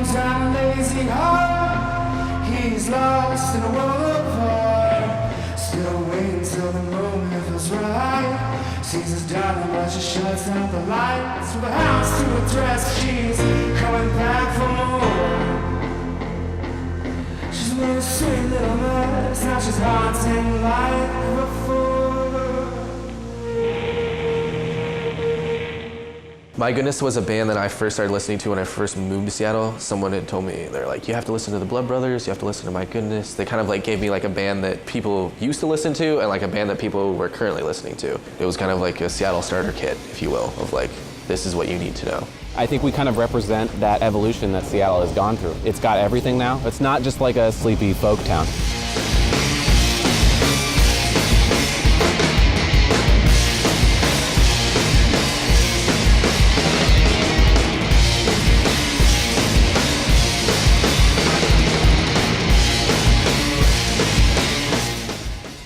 long-time lazy heart. He's lost in a world apart. Still waiting till the moment feels right. Sees his darling, but she shuts out the lights. With a house to address, she's coming back for more. She's been a sweet little mess, now she's haunting like before. My Goodness was a band that I first started listening to when I first moved to Seattle. Someone had told me, they're like, you have to listen to the Blood Brothers, you have to listen to My Goodness. They kind of like gave me like a band that people used to listen to and like a band that people were currently listening to. It was kind of like a Seattle starter kit, if you will, of like, this is what you need to know. I think we kind of represent that evolution that Seattle has gone through. It's got everything now. It's not just like a sleepy folk town.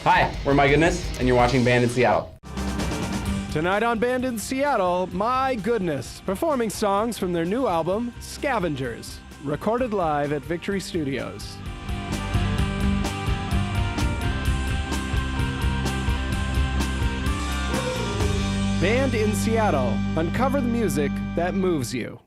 Hi, we're My Goodness, and you're watching Band in Seattle. Tonight on Band in Seattle, My Goodness, performing songs from their new album, Scavengers, recorded live at Victory Studios. Band in Seattle, uncover the music that moves you.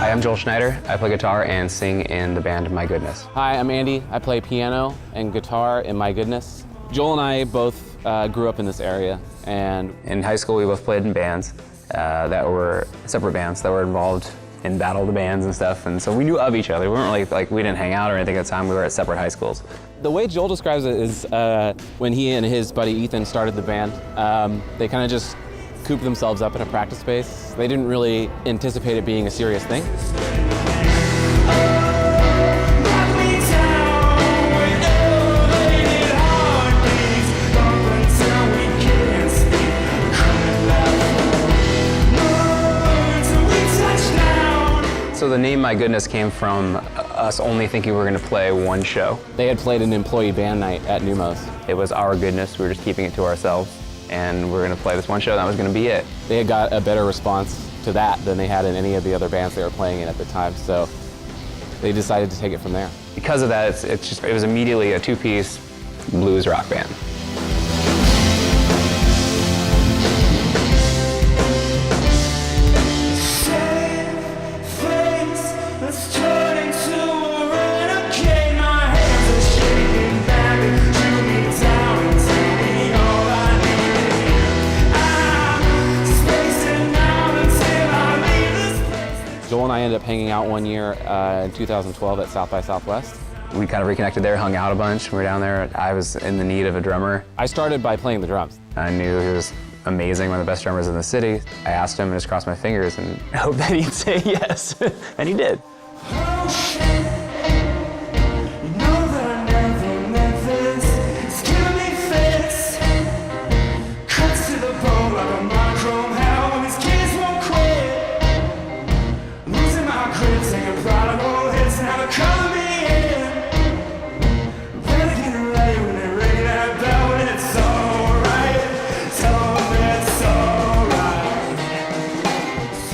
I'm Joel Schneider. I play guitar and sing in the band My Goodness. Hi, I'm Andy. I play piano and guitar in My Goodness. Joel and I both grew up in this area, and in high school we both played in bands that were separate bands that were involved in battle of the bands and stuff, and so we knew of each other. We weren't like we didn't hang out or anything at the time. We were at separate high schools. the way Joel describes it is when he and his buddy Ethan started the band, they kind of just cooped themselves up in a practice space. They didn't really anticipate it being a serious thing. So the name My Goodness came from us only thinking we were going to play one show. They had played an employee band night at Numos. It was our goodness, we were just keeping it to ourselves, and we were going to play this one show, and that was going to be it. They had got a better response to that than they had in any of the other bands they were playing in at the time, so they decided to take it from there. Because of that, it was immediately a two-piece blues rock band. Joel and I ended up hanging out one year in 2012 at South by Southwest. We kind of reconnected there, hung out a bunch. We were down there. I was in the need of a drummer. I started by playing the drums. I knew he was amazing, one of the best drummers in the city. I asked him and just crossed my fingers and hoped that he'd say yes, and he did.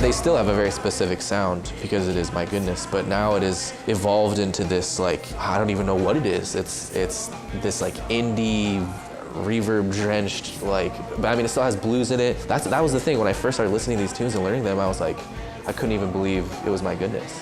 They still have a very specific sound because it is My Goodness, but now it is evolved into this, like, I don't even know what it is. It's this like indie, reverb drenched, like, but I mean, it still has blues in it. That was the thing when I first started listening to these tunes and learning them. I was like, I couldn't even believe it was My Goodness.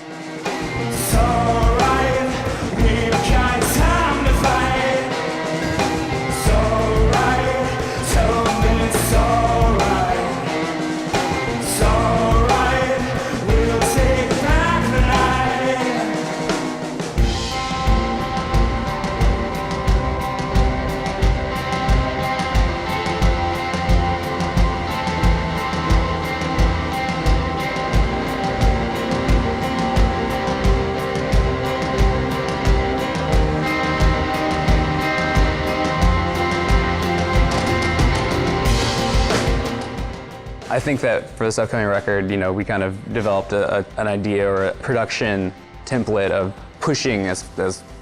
I think that for this upcoming record, we kind of developed an idea or a production template of pushing as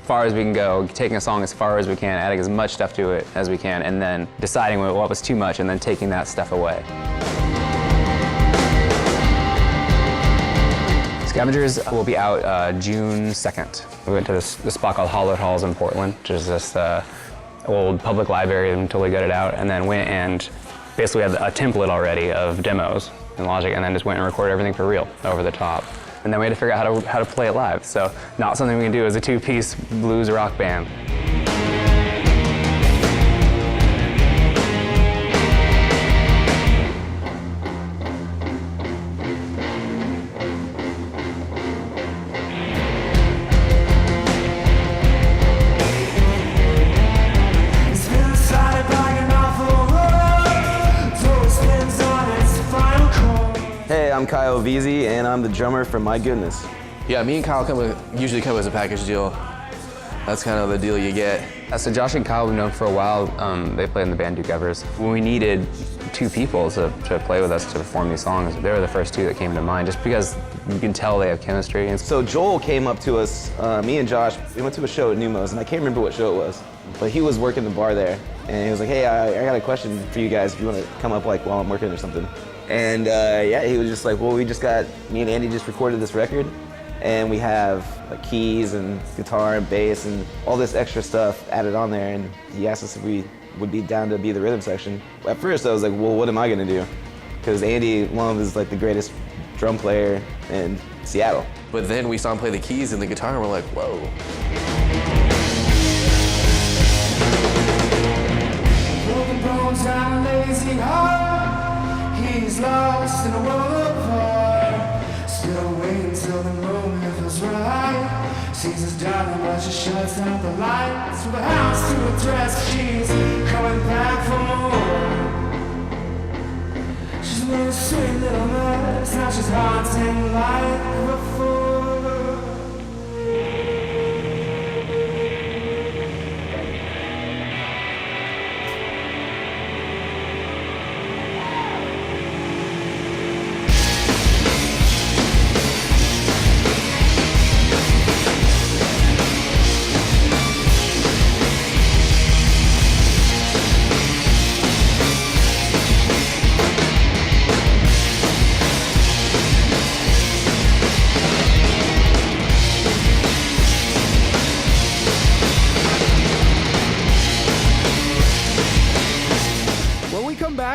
far as we can go, taking a song as far as we can, adding as much stuff to it as we can, and then deciding what was too much and then taking that stuff away. Scavengers will be out June 2nd. We went to this spot called Hollowed Halls in Portland, which is this old public library until we got it out, and then went and basically had a template already of demos in Logic, and then just went and recorded everything for real over the top. And then we had to figure out how to play it live. So not something we can do as a two-piece blues rock band. Hey, I'm Kyle Veazey, and I'm the drummer for My Goodness. Yeah, me and Kyle usually come as a package deal. That's kind of the deal you get. So Josh and Kyle we've known for a while. They play in the band Do Covers. When we needed two people to play with us to perform these songs, they were the first two that came to mind, just because you can tell they have chemistry. And So Joel came up to us, me and Josh, we went to a show at Numos, and I can't remember what show it was, but he was working the bar there, and he was like, hey, I got a question for you guys if you want to come up while I'm working or something. And yeah, he was just like, well, me and Andy just recorded this record, and we have keys and guitar and bass and all this extra stuff added on there, and he asked us if we would be down to be the rhythm section. At first I was like, well, what am I gonna do? Because Andy Lum is like the greatest drum player in Seattle. But then we saw him play the keys and the guitar, and we're like, whoa. Broken bones and a lazy heart. He's lost in a world apart. Still waiting till the moment feels right. Sees his darling, but she shuts out the lights. With a house to address, she's coming back for more. She's been a sweet little mess. Now she's haunting like before.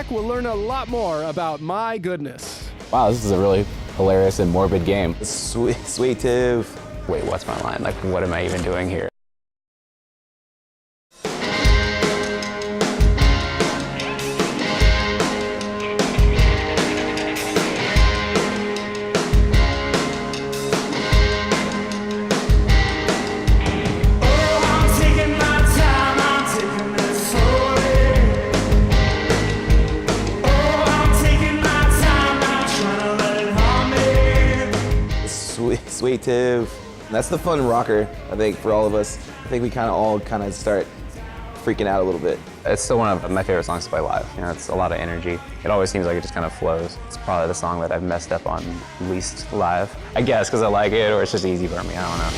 We'll learn a lot more about My Goodness. Wow, this is a really hilarious and morbid game. Sweet tooth. wait, what's my line? Like, what am I even doing here? Sweet tooth. That's the fun rocker, I think, for all of us. I think we all start freaking out a little bit. It's still one of my favorite songs to play live. You know, it's a lot of energy. It always seems like it just kind of flows. It's probably the song that I've messed up on least live. I guess because I like it, or it's just easy for me. I don't know.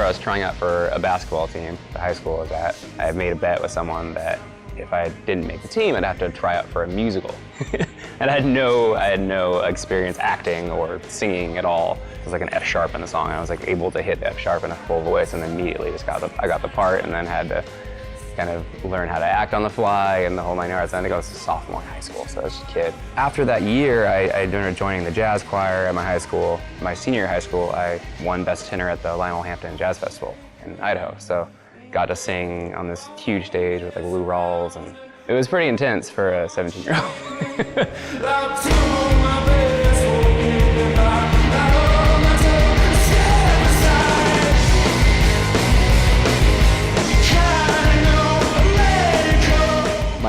I was trying out for a basketball team, the high school I was at. I had made a bet with someone that if I didn't make the team, I'd have to try out for a musical. And I had no experience acting or singing at all. It was like an F sharp in the song, and I was like able to hit the F sharp in a full voice, and then immediately I got the part, and then had to kind of learn how to act on the fly and the whole 9 yards. I think I was a sophomore in high school, so I was just a kid. After that year, I ended up joining the jazz choir at my high school. My senior high school, I won Best Tenor at the Lionel Hampton Jazz Festival in Idaho. So got to sing on this huge stage with like Lou Rawls, and it was pretty intense for a 17-year-old.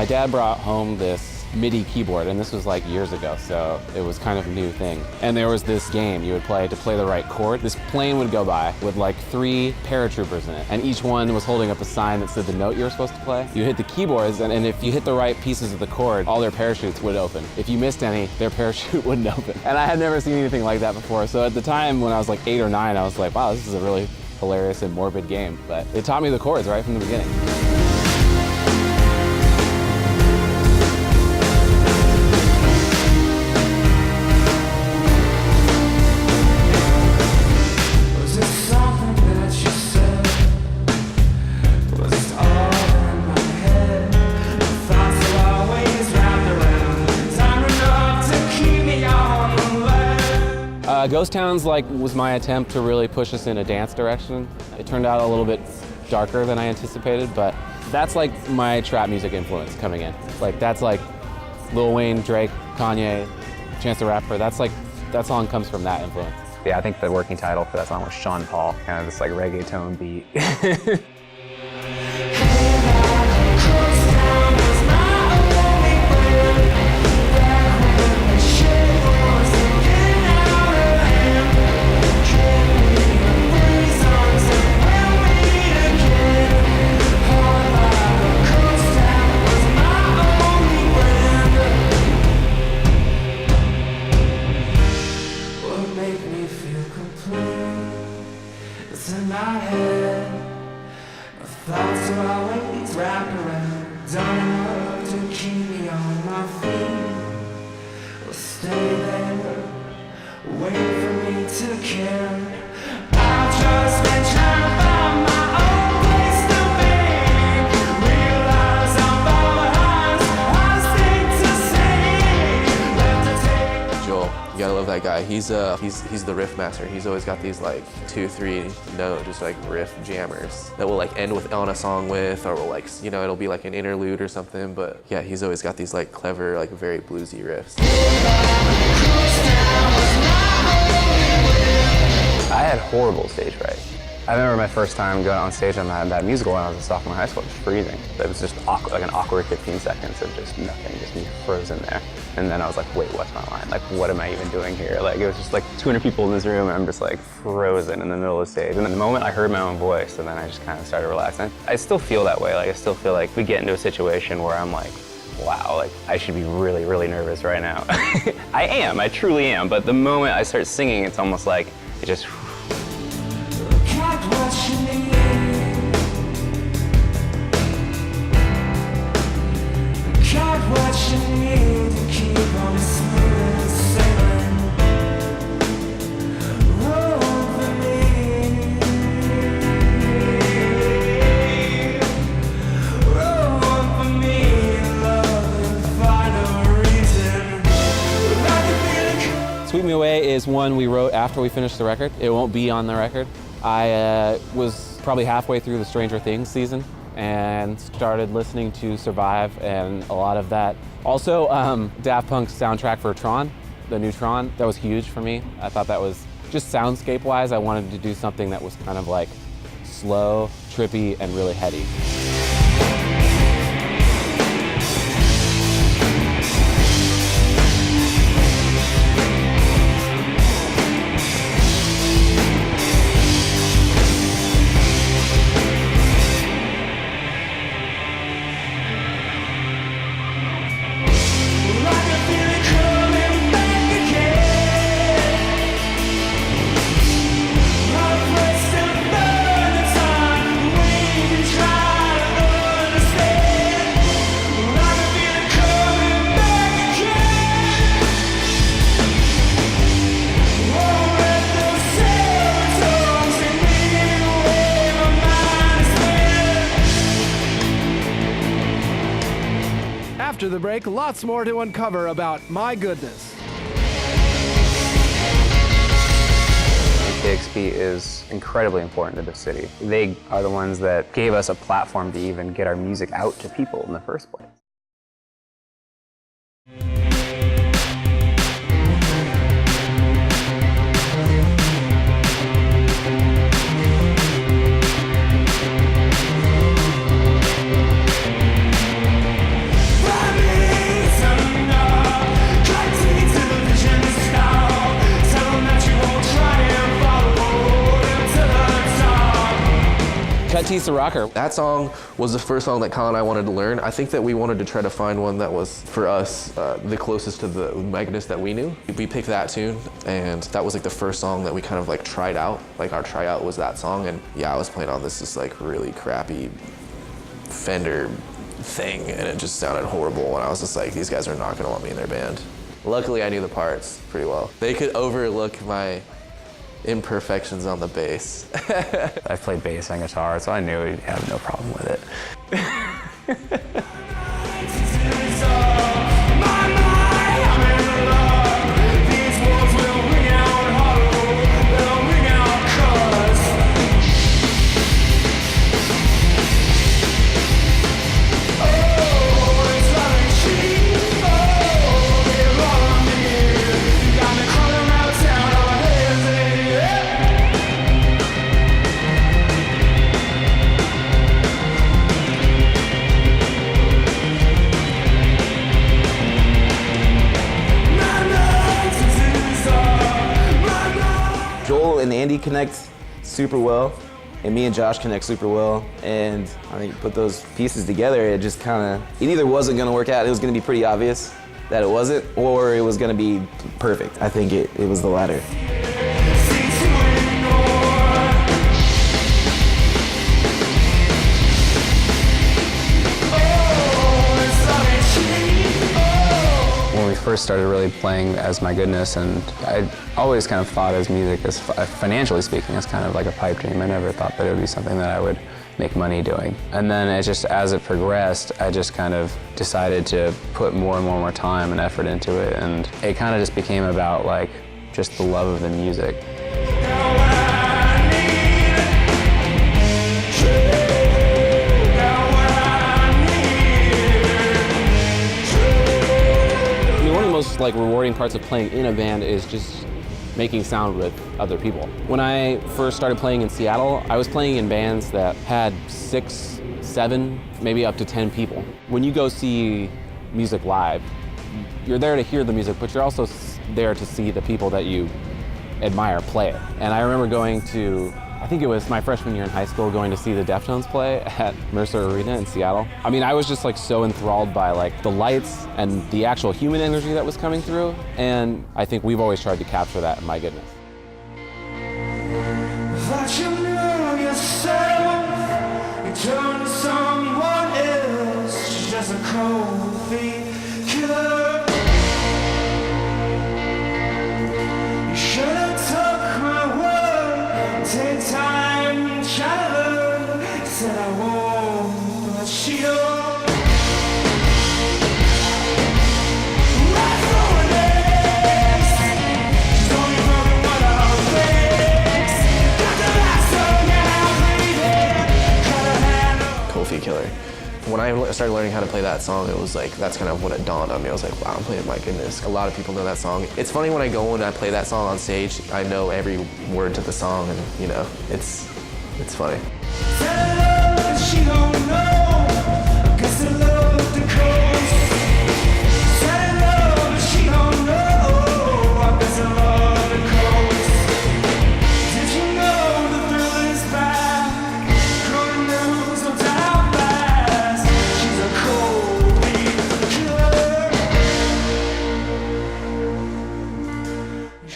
My dad brought home this MIDI keyboard, and this was like years ago, so it was kind of a new thing. And there was this game you would play to play the right chord. This plane would go by with like 3 paratroopers in it, and each one was holding up a sign that said the note you were supposed to play. You hit the keyboards, and if you hit the right pieces of the chord, all their parachutes would open. If you missed any, their parachute wouldn't open. And I had never seen anything like that before, so at the time when I was like 8 or 9, I was like, wow, this is a really hilarious and morbid game. But it taught me the chords right from the beginning. Was it something that you said? Was it all in my head? The thoughts are always wrapped around. Time enough to keep me on the ledge. Ghost Town's was my attempt to really push us in a dance direction. It turned out a little bit darker than I anticipated, but that's like my trap music influence coming in. That's like Lil Wayne, Drake, Kanye, Chance the Rapper. That song comes from that influence. Yeah, I think the working title for that song was Sean Paul, kind of this like reggaeton beat. What made me feel complete? It's in my head. My thoughts are always wrapped around. Done enough to keep me on my feet. Well, stay there, wait for me to care. I've just been trying to find my own place to be. Realize I'm far behind. I think to say, left to take. Joel, you gotta love that guy. He's the riff master. He's always got these like 2-3 note just like riff jammers that will like end on a song with, or will like, you know, it'll be like an interlude or something. But yeah, he's always got these like clever, like very bluesy riffs. I had horrible stage fright. I remember my first time going on stage on that musical when I was a sophomore in high school, just freezing. It was just awkward, like an awkward 15 seconds of just nothing, just me frozen there. And then I was like, wait, what's my line? Like, what am I even doing here? Like, it was just like 200 people in this room, and I'm just like frozen in the middle of the stage. And then the moment I heard my own voice, and then I just kind of started relaxing. I still feel that way. Like, I still feel like we get into a situation where I'm like, wow, like I should be really, really nervous right now. I truly am. But the moment I start singing, it's almost like it just, Got what you need. Got what you need to keep on smooth sailing. Roll for me. Roll for me, love, and find a reason. I can feel it. Sweep Me Away is one we wrote after we finished the record. It won't be on the record. I was probably halfway through the Stranger Things season and started listening to Survive and a lot of that. Also, Daft Punk's soundtrack for Tron, the new Tron, that was huge for me. I thought that was, just soundscape-wise, I wanted to do something that was kind of like slow, trippy, and really heady. I can feel it coming back again. My place to burn the time we try to understand. I can feel it coming back again. Won't let those serotonin take me away. My mind is spent. After the break, lots more to uncover about My Goodness. KXP is incredibly important to the city. They are the ones that gave us a platform to even get our music out to people in the first place. Tisa Rocker. That song was the first song that Kyle and I wanted to learn. I think that we wanted to try to find one that was, for us, the closest to the My Goodness that we knew. We picked that tune, and that was like the first song that we kind of like tried out. Like our tryout was that song, and yeah, I was playing on this just like really crappy Fender thing, and it just sounded horrible, and I was just like, these guys are not gonna want me in their band. Luckily, I knew the parts pretty well. They could overlook my imperfections on the bass. I played bass and guitar, so I knew he'd have no problem with it. Joel and Andy connect super well, and me and Josh connect super well, and I think put those pieces together, it just kind of, it either wasn't going to work out, it was going to be pretty obvious that it wasn't, or it was going to be perfect. I think it was the latter. When we first started really playing as My Goodness, and I always kind of thought as music, as financially speaking, as kind of like a pipe dream. I never thought that it would be something that I would make money doing. And then it just, as it progressed, I just kind of decided to put more and more time and effort into it, and it kind of just became about like just the love of the music. Like rewarding parts of playing in a band is just making sound with other people. When I first started playing in Seattle, I was playing in bands that had 6, 7, maybe up to 10 people. When you go see music live, you're there to hear the music, but you're also there to see the people that you admire play it. And I remember going to, I think it was my freshman year in high school, going to see the Deftones play at Mercer Arena in Seattle. I mean, I was just like so enthralled by like the lights and the actual human energy that was coming through. And I think we've always tried to capture that in My Goodness. That you know yourself, you turn to someone else, just a cold feet killer. You should have took my word, take time, try to learn. Said I won't, but she don't. Killer. When I started learning how to play that song, it was like, that's kind of when it dawned on me. I was like, wow, I'm playing My Goodness. A lot of people know that song. It's funny when I go and I play that song on stage, I know every word to the song, and you know, it's funny. She don't know, 'cause I love the coast. Said love, she don't know, 'cause I love the coast. Did you know the thrill is back? Girl knows no doubt fast. She's a cold beat killer.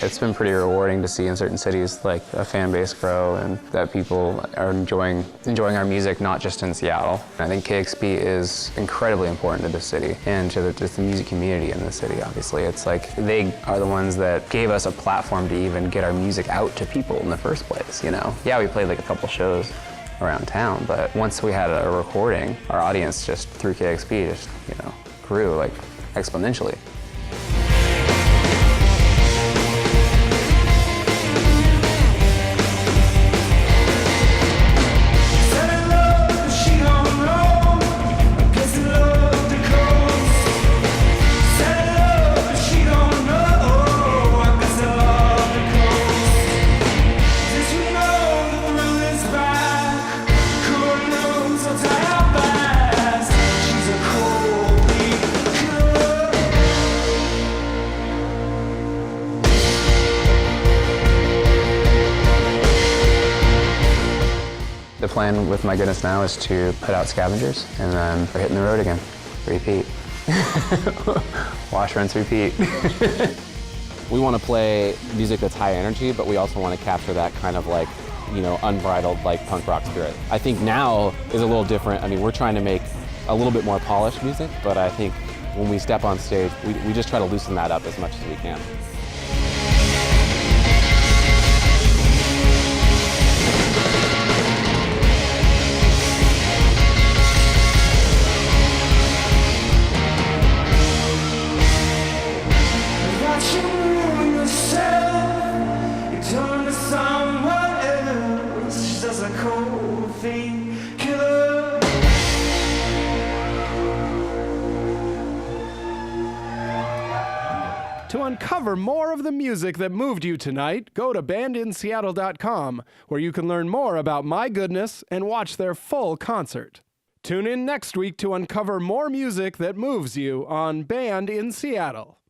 It's been pretty rewarding to see in certain cities like a fan base grow, and that people are enjoying our music, not just in Seattle. I think KXP is incredibly important to the city and to the music community in the city, obviously. It's like they are the ones that gave us a platform to even get our music out to people in the first place, you know? Yeah, we played like a couple shows around town, but once we had a recording, our audience just through KXP just, you know, grew like exponentially. The plan with My Goodness now is to put out Scavengers, and then we're hitting the road again. Repeat. Wash, rinse, repeat. We want to play music that's high energy, but we also want to capture that kind of like, you know, unbridled like punk rock spirit. I think now is a little different. I mean, we're trying to make a little bit more polished music, but I think when we step on stage, we just try to loosen that up as much as we can. Watch you ruin yourself. You turn to someone else. She's just a cold fiend killer. To uncover more of the music that moved you tonight, go to bandinseattle.com, where you can learn more about My Goodness and watch their full concert. Tune in next week to uncover more music that moves you on Band in Seattle.